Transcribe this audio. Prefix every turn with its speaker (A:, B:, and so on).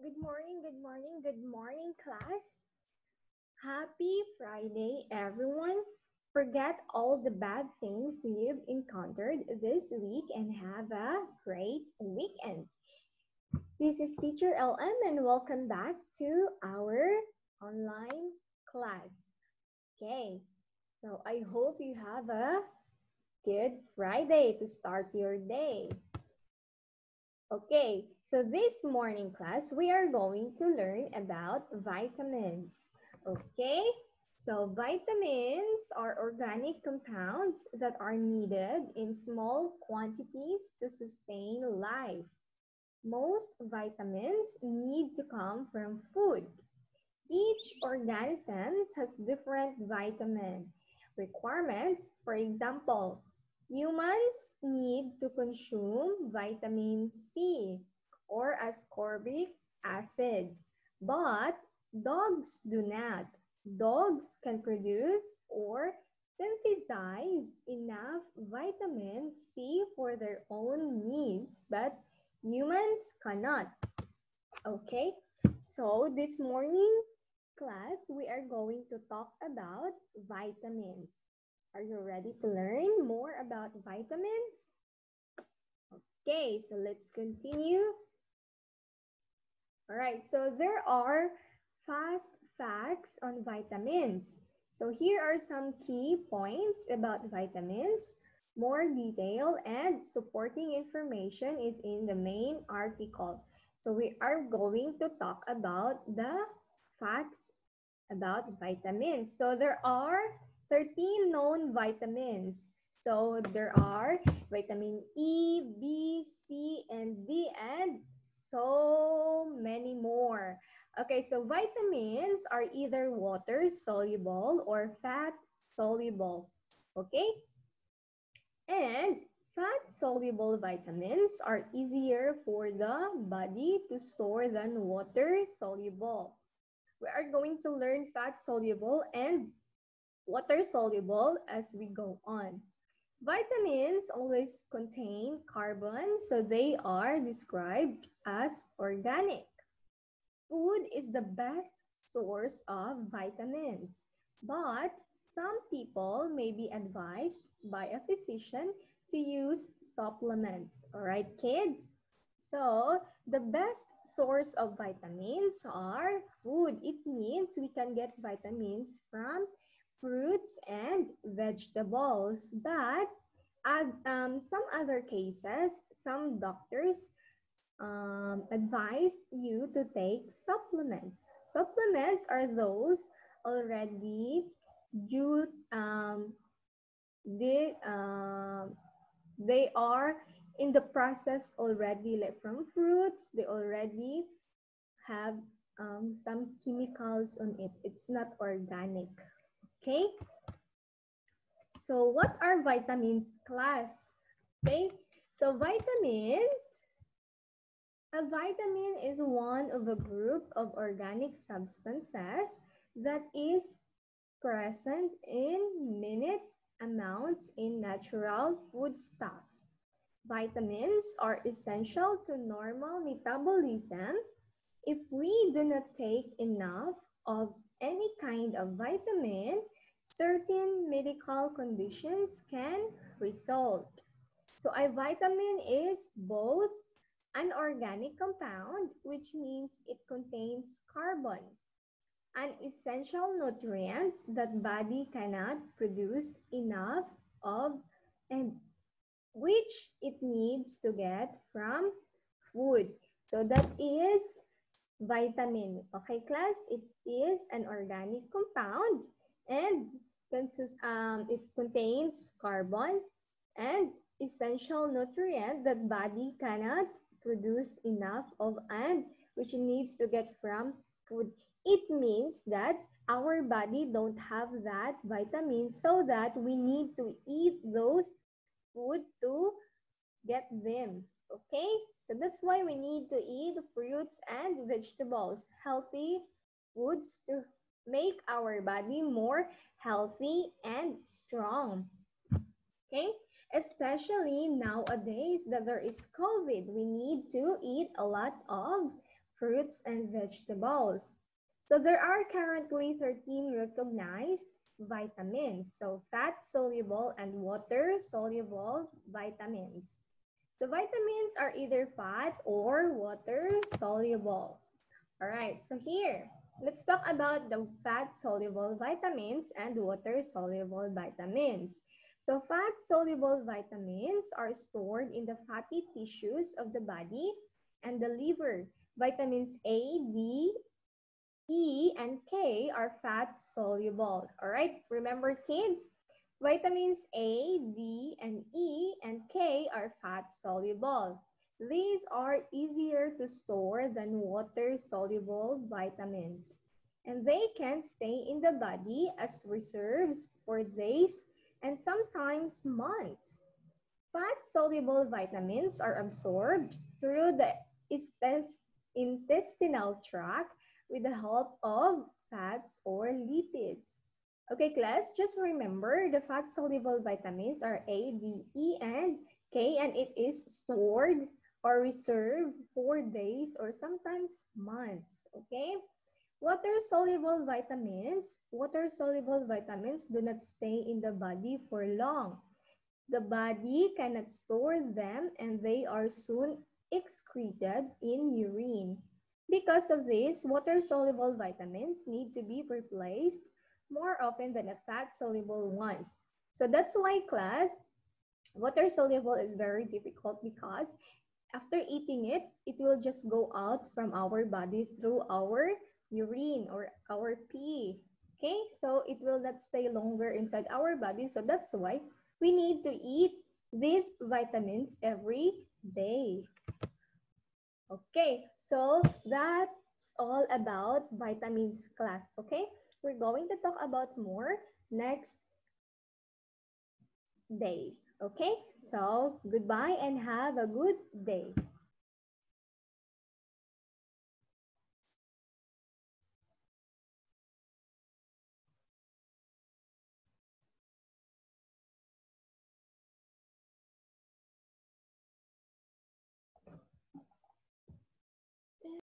A: good morning, class. Happy Friday, everyone. Forget all the bad things you've encountered this week and have a great weekend. This is Teacher LM and welcome back to our online class. Okay, so I hope you have a good Friday to start your day. Okay, so this morning class, we are going to learn about vitamins. Okay, so vitamins are organic compounds that are needed in small quantities to sustain life. Most vitamins need to come from food. Each organism has different vitamin requirements. For example, humans need to consume vitamin C or ascorbic acid, but dogs do not. Dogs can produce or synthesize enough vitamin C for their own needs, but humans cannot. Okay, so this morning class, we are going to talk about vitamins. Are you ready to learn more about vitamins? Okay, so let's continue. All right, so there are fast facts on vitamins. So here are some key points about vitamins. More detail and supporting information is in the main article. So we are going to talk about the facts about vitamins. So there are 13 known vitamins. So there are vitamin E, B, C, and D, and so many more. Okay, so vitamins are either water soluble or fat soluble. Okay, and fat soluble vitamins are easier for the body to store than water soluble. We are going to learn fat soluble and water soluble as we go on. Vitamins always contain carbon, so they are described as organic. Food is the best source of vitamins, but some people may be advised by a physician to use supplements. All right, kids? So, the best source of vitamins are food. It means we can get vitamins from fruits and vegetables. But some other cases, some doctors advise you to take supplements. Supplements are those already due, they, they are in the process already, like from fruits, they already have some chemicals on it. It's not organic. Okay? So what are vitamins class? Okay? So a vitamin is one of a group of organic substances that is present in minute amounts in natural foodstuff. Vitamins are essential to normal metabolism. If we do not take enough of any kind of vitamin, certain medical conditions can result. So a vitamin is both an organic compound, which means it contains carbon, an essential nutrient that body cannot produce enough of and which it needs to get from food. So that is vitamin. Okay, class? It is an organic compound and it contains carbon and essential nutrient that body cannot produce enough of and which it needs to get from food. It means that our body don't have that vitamin, so that we need to eat those food to get them. Okay? So that's why we need to eat fruits and vegetables, healthy foods to make our body more healthy and strong. Okay? Especially nowadays that there is COVID, we need to eat a lot of fruits, and vegetables. So there are currently 13 recognized vitamins. So fat-soluble and water-soluble vitamins. So vitamins are either fat or water-soluble. All right, so here, let's talk about the fat-soluble vitamins and water-soluble vitamins. So fat-soluble vitamins are stored in the fatty tissues of the body and the liver. Vitamins A, D, E, and K are fat-soluble. All right, remember kids, vitamins A, D, and E, and K are fat-soluble. These are easier to store than water-soluble vitamins, and they can stay in the body as reserves for days and sometimes months. Fat-soluble vitamins are absorbed through the intestinal tract with the help of fats or lipids. Okay, class, just remember the fat-soluble vitamins are A, D, E, and K, and it is stored or reserved for days or sometimes months. Okay? Water-soluble vitamins do not stay in the body for long. The body cannot store them and they are soon excreted in urine. Because of this, water-soluble vitamins need to be replaced more often than the fat-soluble ones. So that's why, class, water-soluble is very difficult because after eating it, it will just go out from our body through our urine or our pee. Okay, so it will not stay longer inside our body. So that's why we need to eat these vitamins every day. Okay, so that's all about vitamins, class. Okay, we're going to talk about more next day. Okay, so goodbye and have a good day.